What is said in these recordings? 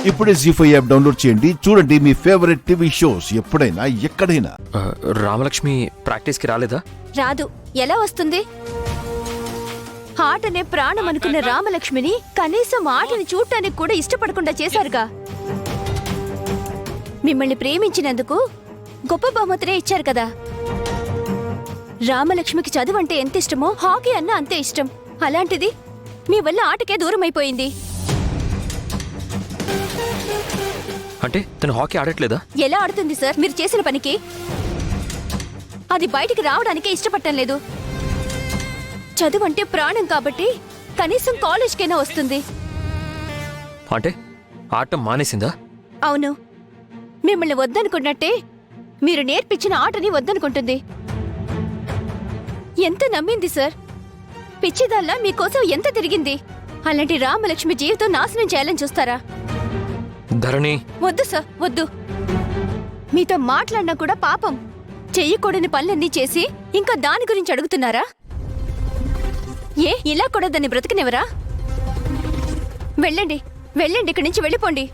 ఇప్పుడే జీ5 app download చేయండి. చూడండి మీ ఫేవరెట్ టీవీ షోస్ ఎప్పుడైనా ఎక్కడైనా. రామలక్ష్మి ప్రాక్టీస్ కి రాలేదా? రాదు. ఎలా వస్తుంది? ఆటనే ప్రాణం అనుకున్న రామలక్ష్మిని కనీసం ఆటని చూడటానికి కూడా ఇష్టపడకుండా చేశారుగా. మిమ్మల్ని ప్రేమించినందుకు గొప్ప బహుమతినే ఇచ్చారు కదా. రామలక్ష్మికి చదువు అంటే ఎంత ఇష్టమో హాకీ అన్న అంతే ఇష్టం. అలాంటిది మీ వల్ల ఆటకే దూరం అయిపోయింది. అంటే తను హాకీ ఆడట్లేదా? ఎలా ఆడుతుంది సార్ మీరు చేసిన పనికి? అది బయటికి రావడానికే ఇష్టపడటం లేదు. చదువు అంటే ప్రాణం కాబట్టి కనీసం కాలేజ్కైనా వస్తుంది. అంటే ఆట మానేసిందా? అవును. మిమ్మల్ని వద్దనుకున్నట్టే మీరు నేర్పించిన ఆటని వద్దనుకుంటుంది. ఎంత నమ్మింది సార్. పిచ్చిదల్లా మీకోసం ఎంత తిరిగింది. అలాంటి రామలక్ష్మి జీవితం నాశనం చేయాలని చూస్తారా? ధరణి, వద్దు సార్, వద్దు. మీతో మాట్లాడినా కూడా పాపం. చెయ్యకూడని పనులన్నీ చేసి ఇంకా దాని గురించి అడుగుతున్నారా? ఏ ఇలా కూడా దాన్ని బ్రతకనివరా? వెళ్ళండి, వెళ్ళండి, ఇక్కడి నుంచి వెళ్ళిపోండి.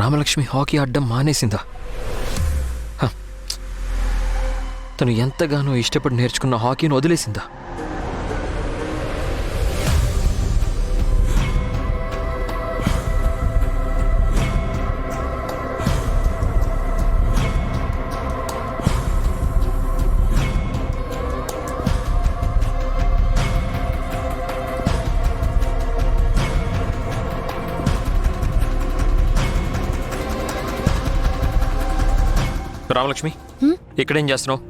రామలక్ష్మి హాకీ ఆడడం మానేసిందా? తను ఎంతగానో ఇష్టపడి నేర్చుకున్న హాకీని వదిలేసిందా? రామలక్ష్మి, ఇక్కడేం చేస్తున్నావు?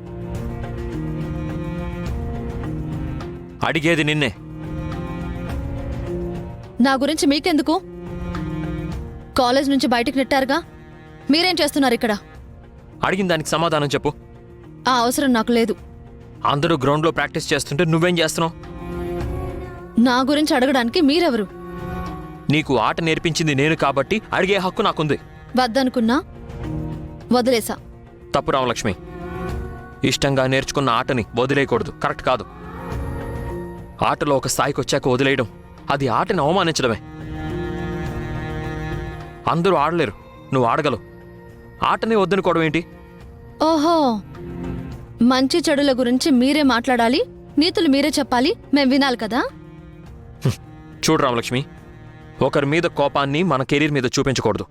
అడిగేది నిన్నే. నా గురించి మీకెందుకు? కాలేజ్ నుంచి బయటకు నెట్టారుగా. మీరేం చేస్తున్నారు ఇక్కడ? అడిగిన దానికి సమాధానం చెప్పు. ఆ అవసరం నాకు లేదు. అందరూ గ్రౌండ్లో ప్రాక్టీస్ చేస్తుంటే నువ్వేం చేస్తున్నావు? నా గురించి అడగడానికి మీరెవరు? నీకు ఆట నేర్పించింది నేను కాబట్టి అడిగే హక్కు నాకుంది. వద్దనుకున్నా వదిలేసా. తప్పు రామలక్ష్మి. ఇష్టంగా నేర్చుకున్న ఆటని వదిలేయకూడదు. కరెక్ట్ కాదు. ఆటలో ఒక స్థాయికి వచ్చాక వదిలేయడం అది ఆటని అవమానించడమే. అందరూ ఆడలేరు, నువ్వు ఆడగలవు. ఆటని వద్దనుకోవడం ఏంటి? ఓహో, మంచి చెడుల గురించి మీరే మాట్లాడాలి, నీతులు మీరే చెప్పాలి, మేం వినాలి కదా. చూడు రామలక్ష్మి, ఒకరి మీద కోపాన్ని మన కెరీర్ మీద చూపించకూడదు.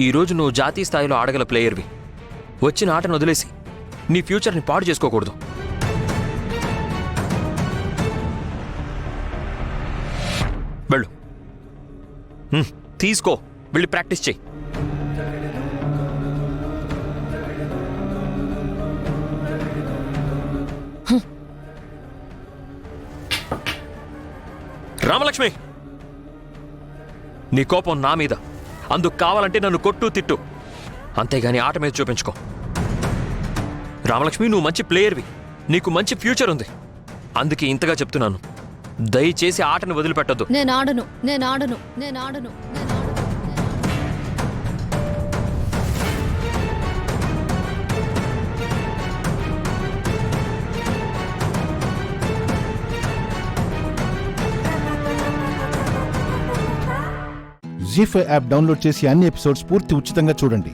ఈరోజు నువ్వు జాతీయ స్థాయిలో ఆడగల ప్లేయర్వి. వచ్చిన ఆటను వదిలేసి నీ ఫ్యూచర్ని పాడు చేసుకోకూడదు. వెళ్ళు, తీసుకో, వెళ్ళి ప్రాక్టీస్ చెయ్యి. రామలక్ష్మి, నీ కోపం నా మీద. అందుకు కావాలంటే నన్ను కొట్టు, తిట్టు, అంతేగాని ఆట మీద చూపించుకో. రామలక్ష్మి, నువ్వు మంచి ప్లేయర్వి, నీకు మంచి ఫ్యూచర్ ఉంది. అందుకే ఇంతగా చెప్తున్నాను, దయచేసి ఆటను వదిలిపెట్టద్దు. నేను ఆడను, నేను ఆడను, నేను ఆడను, నేను ఆడను. జీ5 యాప్ డౌన్లోడ్ చేసి అన్ని ఎపిసోడ్స్ పూర్తి ఉచితంగా చూడండి.